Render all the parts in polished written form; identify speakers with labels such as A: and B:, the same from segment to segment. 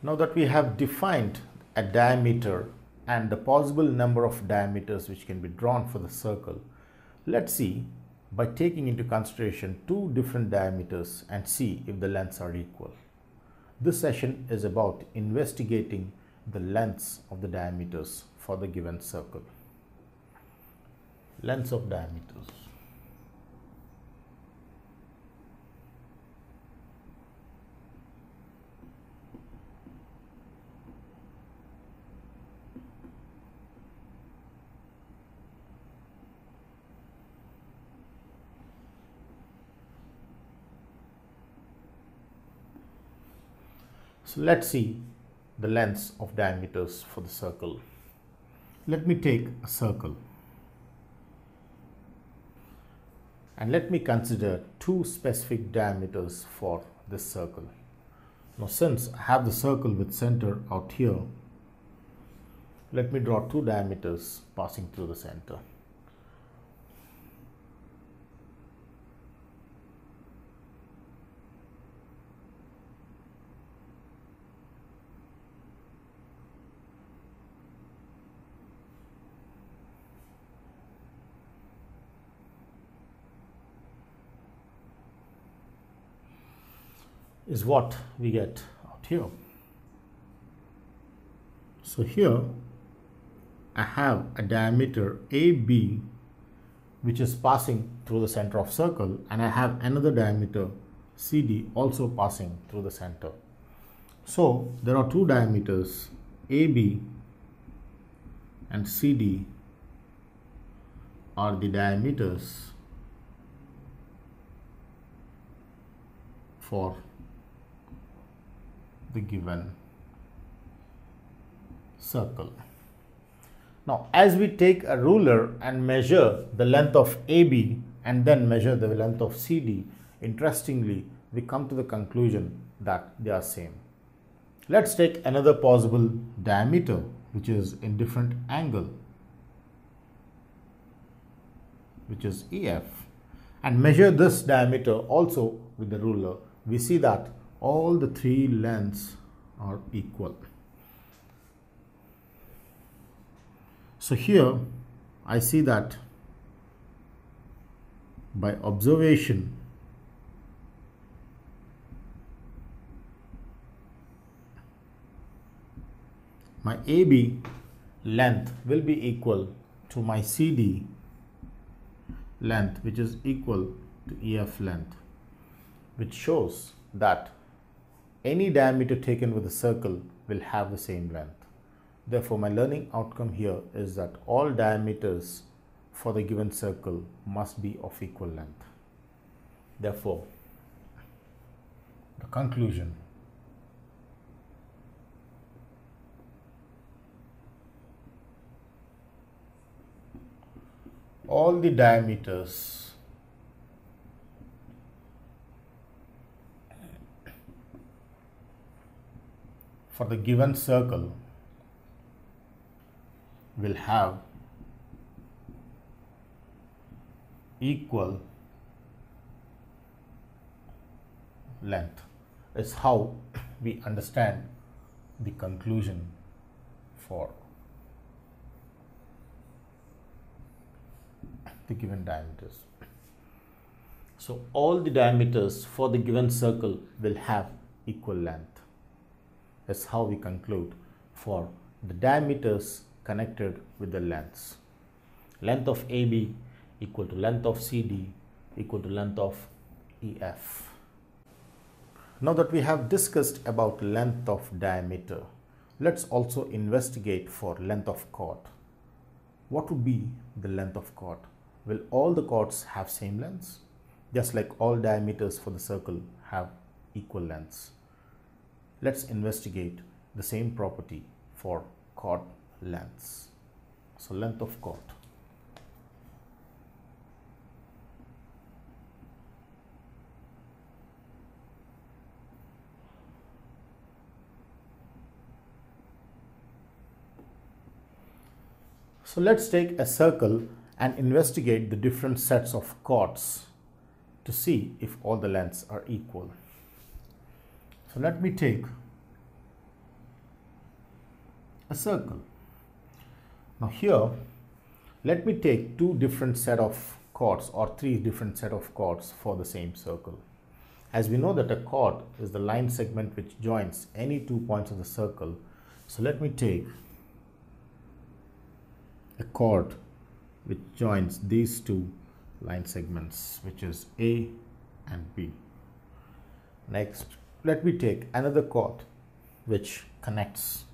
A: Now that we have defined a diameter and the possible number of diameters which can be drawn for the circle, let's see by taking into consideration two different diameters and see if the lengths are equal. This session is about investigating the lengths of the diameters for the given circle. Lengths of diameters. So let's see the lengths of diameters for the circle. Let me take a circle and let me consider two specific diameters for this circle. Now since I have the circle with center out here, let me draw two diameters passing through the center. Is what we get out here. So here I have a diameter AB which is passing through the center of circle, and I have another diameter CD also passing through the center. So there are two diameters AB and CD are the diameters for the given circle. Now as we take a ruler and measure the length of AB and then measure the length of CD, interestingly we come to the conclusion that they are same. Let's take another possible diameter which is in different angle, which is EF, and measure this diameter also with the ruler. We see that all the three lengths are equal. So here I see that by observation my AB length will be equal to my CD length, which is equal to EF length, which shows that any diameter taken with a circle will have the same length. Therefore, my learning outcome here is that all diameters for the given circle must be of equal length. Therefore, the conclusion: all the diameters for the given circle will have equal length. Is how we understand the conclusion for the given diameters. So all the diameters for the given circle will have equal length. That's how we conclude for the diameters connected with the lengths. Length of AB equal to length of CD equal to length of EF. Now that we have discussed about length of diameter, let's also investigate for length of chord. What would be the length of chord? Will all the chords have same lengths? Just like all diameters for the circle have equal lengths. Let's investigate the same property for chord lengths. So length of chord. So let's take a circle and investigate the different sets of chords to see if all the lengths are equal. So let me take a circle. Now here, let me take two different set of chords or three different set of chords for the same circle. As we know that a chord is the line segment which joins any 2 points of the circle. So let me take a chord which joins these two line segments, which is A and B. Next, let me take another chord which connects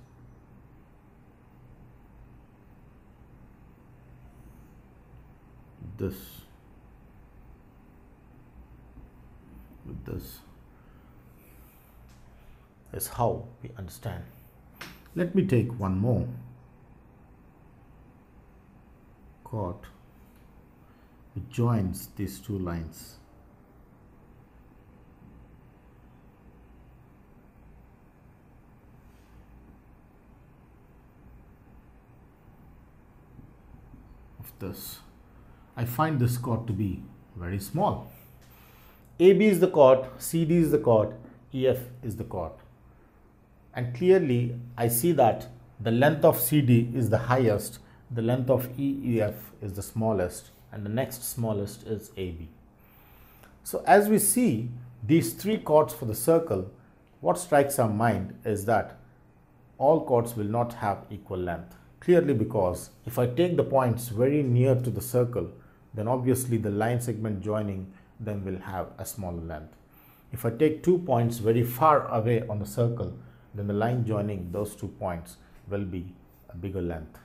A: this with this. Is how we understand. Let me take one more chord which joins these two lines. Of this, I find this chord to be very small. AB is the chord, CD is the chord, EF is the chord. And clearly I see that the length of CD is the highest, the length of EF is the smallest, and the next smallest is AB. So as we see these three chords for the circle, what strikes our mind is that all chords will not have equal length. Clearly, because if I take the points very near to the circle, then obviously the line segment joining them will have a smaller length. If I take 2 points very far away on the circle, then the line joining those 2 points will be a bigger length.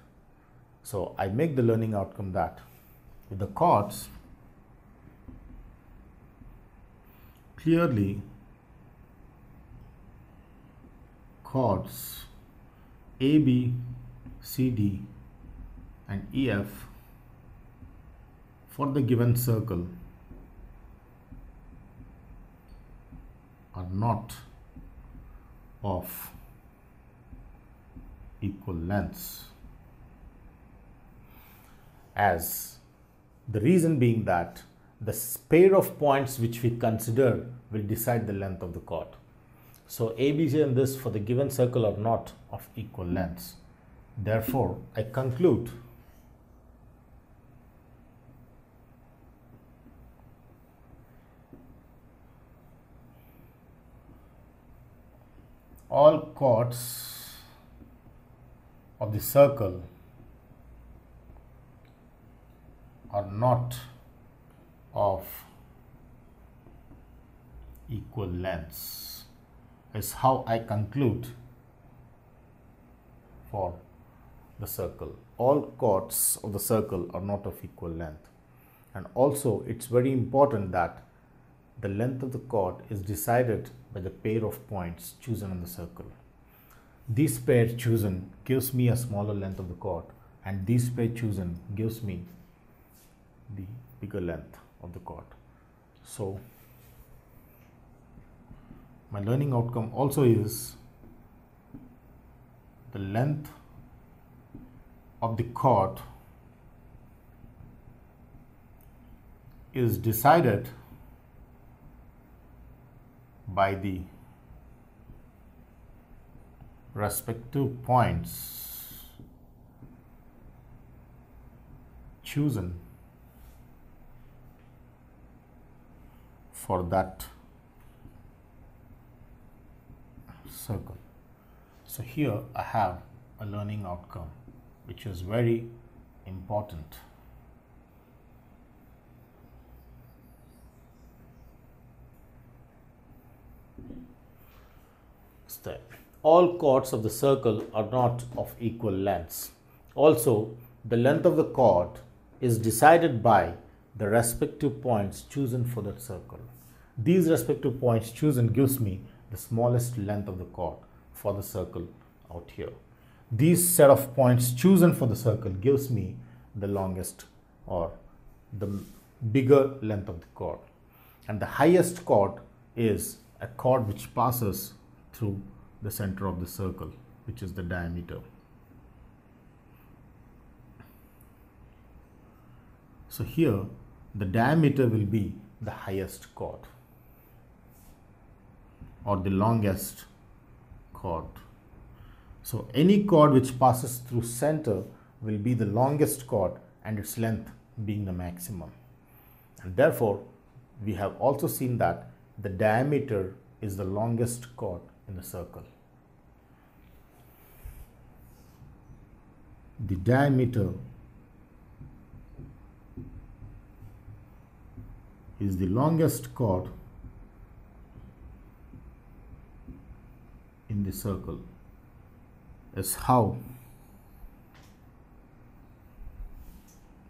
A: So I make the learning outcome that with the chords, clearly chords AB, CD and EF for the given circle are not of equal lengths, as the reason being that the pair of points which we consider will decide the length of the chord. So ABC and this for the given circle are not of equal lengths. Therefore, I conclude all chords of the circle are not of equal lengths, is how I conclude for the circle. All chords of the circle are not of equal length. And also it's very important that the length of the chord is decided by the pair of points chosen on the circle. This pair chosen gives me a smaller length of the chord, and this pair chosen gives me the bigger length of the chord. So my learning outcome also is the length of the chord is decided by the respective points chosen for that circle. So here I have a learning outcome which is very important. Step. All chords of the circle are not of equal lengths. Also, the length of the chord is decided by the respective points chosen for that circle. These respective points chosen gives me the smallest length of the chord for the circle out here. These set of points chosen for the circle gives me the longest or the bigger length of the chord. And the highest chord is a chord which passes through the center of the circle, which is the diameter. So here the diameter will be the highest chord or the longest chord. So any chord which passes through center will be the longest chord and its length being the maximum. And therefore, we have also seen that the diameter is the longest chord in the circle. The diameter is the longest chord in the circle. Is how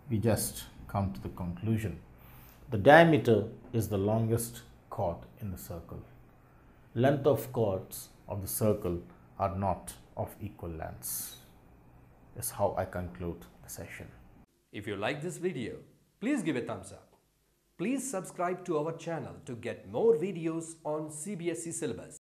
A: we just come to the conclusion. The diameter is the longest chord in the circle. Length of chords of the circle are not of equal lengths. Is how I conclude the session.
B: If you like this video, please give a thumbs up. Please subscribe to our channel to get more videos on CBSE syllabus.